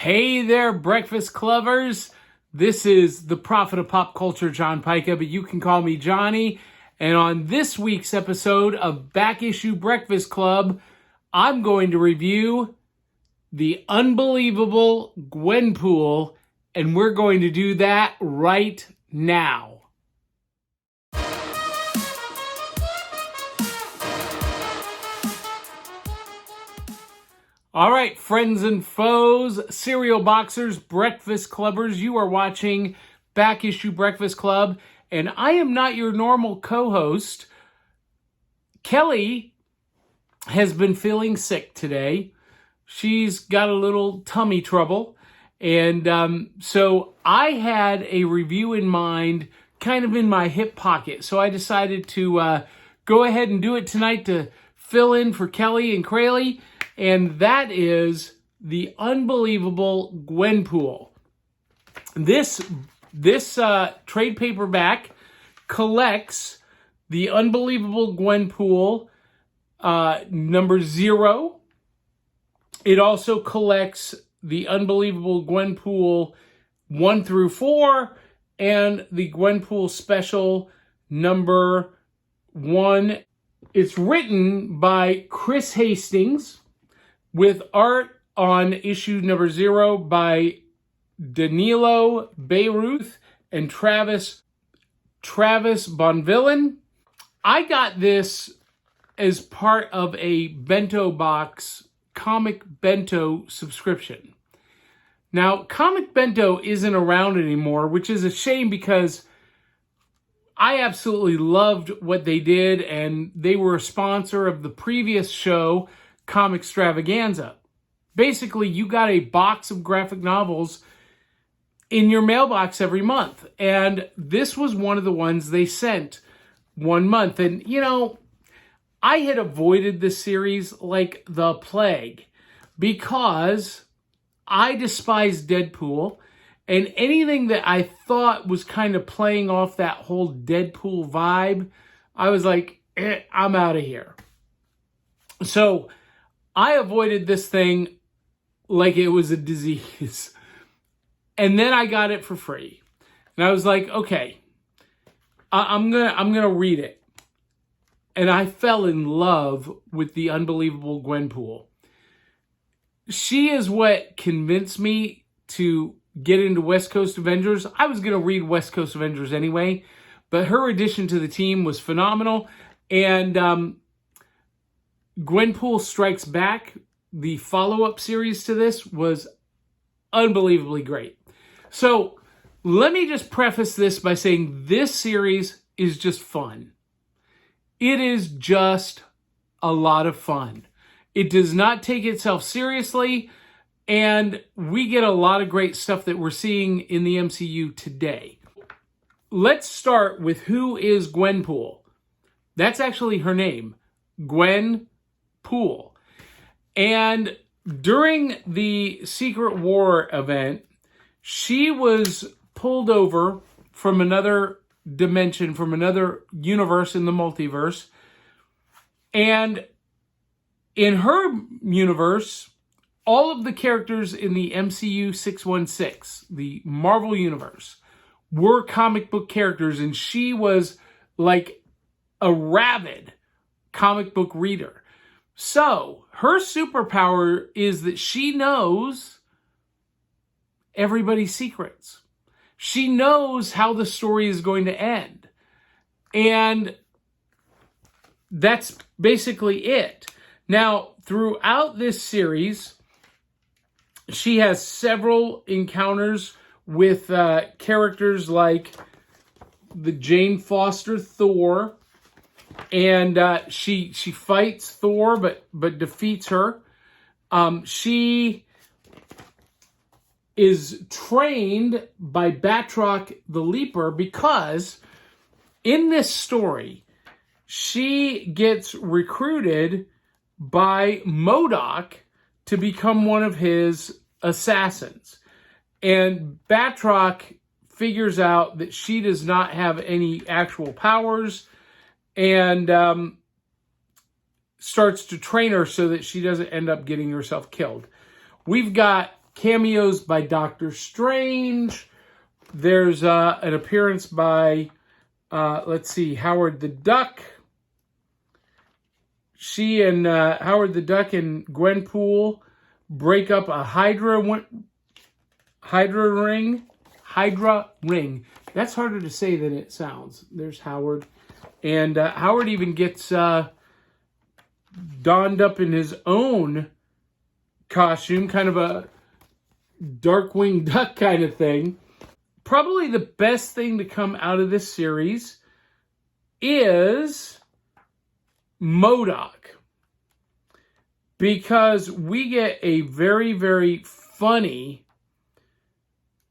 Hey there, breakfast clubbers. This is the prophet of pop culture, John Pyka, but you can call me Johnny. And on this week's episode of Back Issue Breakfast Club, I'm going to review the Unbelievable Gwenpool, and we're going to do that right now. All right, friends and foes, cereal boxers, breakfast clubbers, you are watching Back Issue Breakfast Club, and I am not your normal co-host. Kelly has been feeling sick today. She's got a little tummy trouble, and so I had a review in mind, kind of in my hip pocket, so I decided to go ahead and do it tonight to fill in for Kelly and Crayley. And that is the Unbelievable Gwenpool. This trade paperback collects the Unbelievable Gwenpool number 0. It also collects the Unbelievable Gwenpool 1 through 4 and the Gwenpool Special number 1. It's written by Chris Hastings, with art on issue number 0 by Danilo Bayruth and Travis Bonvillain. I got this as part of a bento box comic bento subscription. Now, comic bento isn't around anymore, which is a shame because I absolutely loved what they did, and they were a sponsor of the previous show, Comic Extravaganza. Basically, you got a box of graphic novels in your mailbox every month, and this was one of the ones they sent one month. And you know, I had avoided this series like the plague because I despise Deadpool, and anything that I thought was kind of playing off that whole Deadpool vibe, I was like, I'm out of here. So I avoided this thing like it was a disease. And then I got it for free. And I was like, okay, I'm gonna read it. And I fell in love with the Unbelievable Gwenpool. She is what convinced me to get into West Coast Avengers. I was gonna read West Coast Avengers anyway, but her addition to the team was phenomenal. And Gwenpool Strikes Back, the follow-up series to this, was unbelievably great. So let me just preface this by saying this series is just fun. It is just a lot of fun. It does not take itself seriously, and we get a lot of great stuff that we're seeing in the MCU today. Let's start with who is Gwenpool. That's actually her name, Gwenpool. And during the Secret War event, she was pulled over from another dimension, from another universe in the multiverse. And in her universe, all of the characters in the MCU 616, the Marvel universe, were comic book characters, and she was like a rabid comic book reader. So her superpower is that she knows everybody's secrets. She knows how the story is going to end. And that's basically it. Now, throughout this series, she has several encounters with characters like the Jane Foster Thor, and she fights Thor but defeats her. She is trained by Batroc the Leaper because in this story, she gets recruited by MODOK to become one of his assassins. And Batroc figures out that she does not have any actual powers and starts to train her so that she doesn't end up getting herself killed. We've got cameos by Doctor Strange. There's an appearance by, Howard the Duck. She and Howard the Duck and Gwenpool break up a Hydra ring. That's harder to say than it sounds. There's Howard. And Howard even gets donned up in his own costume, kind of a Darkwing Duck kind of thing. Probably the best thing to come out of this series is MODOK, because we get a very, very funny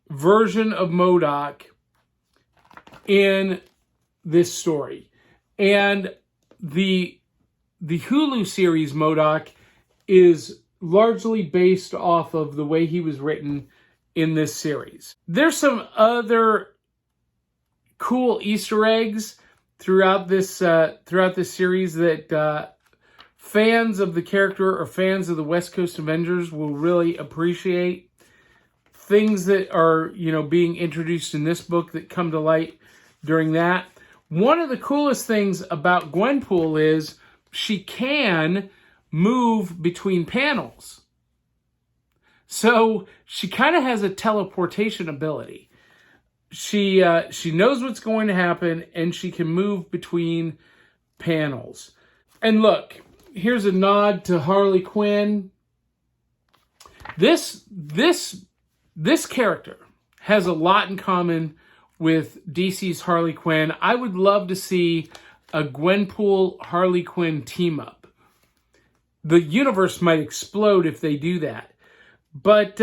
version of MODOK in this story. And the Hulu series MODOK is largely based off of the way he was written in this series. There's some other cool Easter eggs throughout this series that fans of the character or fans of the West Coast Avengers will really appreciate. Things that are, being introduced in this book that come to light during that. One of the coolest things about Gwenpool is she can move between panels. So she kind of has a teleportation ability. She knows what's going to happen, and she can move between panels. And look, here's a nod to Harley Quinn. This character has a lot in common with DC's Harley Quinn. I would love to see a Gwenpool Harley Quinn team up. The universe might explode if they do that. But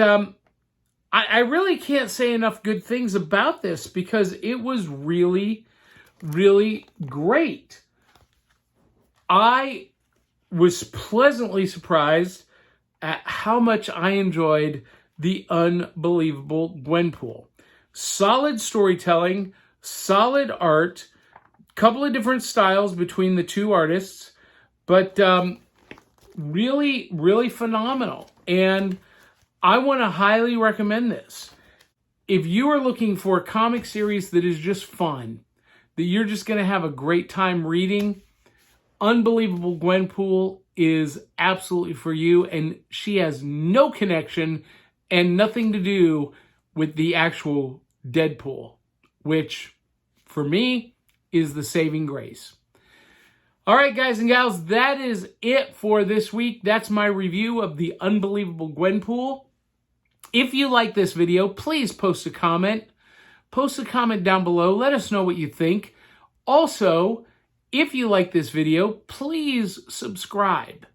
I really can't say enough good things about this because it was really, really great. I was pleasantly surprised at how much I enjoyed the Unbelievable Gwenpool. Solid storytelling, solid art, couple of different styles between the two artists, but really, really phenomenal. And I want to highly recommend this. If you are looking for a comic series that is just fun, that you're just going to have a great time reading, Unbelievable Gwenpool is absolutely for you, and she has no connection and nothing to do with the actual Deadpool, which, for me, is the saving grace. All right, guys and gals, that is it for this week. That's my review of the Unbelievable Gwenpool. If you like this video, please post a comment. Post a comment down below. Let us know what you think. Also, if you like this video, please subscribe.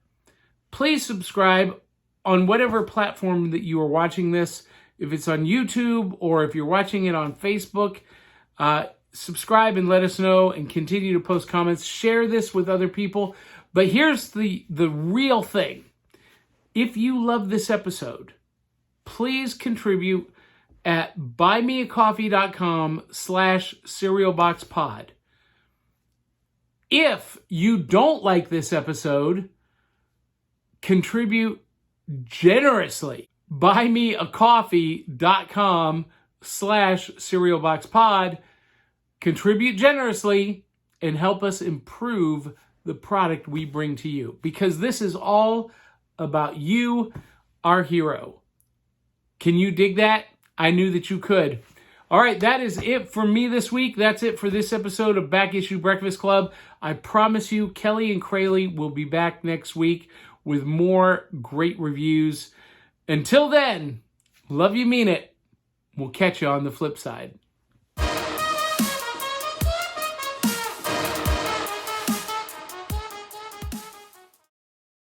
Please subscribe on whatever platform that you are watching this. If it's on YouTube or if you're watching it on Facebook, subscribe and let us know and continue to post comments. Share this with other people. But here's the real thing. If you love this episode, please contribute at buymeacoffee.com/cerealboxpod. If you don't like this episode, contribute generously. buymeacoffee.com/cerealboxpod. Contribute generously and help us improve the product we bring to you. Because this is all about you, our hero. Can you dig that? I knew that you could. All right, that is it for me this week. That's it for this episode of Back Issue Breakfast Club. I promise you, Kelly and Crayley will be back next week with more great reviews. Until then, love you, mean it. We'll catch you on the flip side.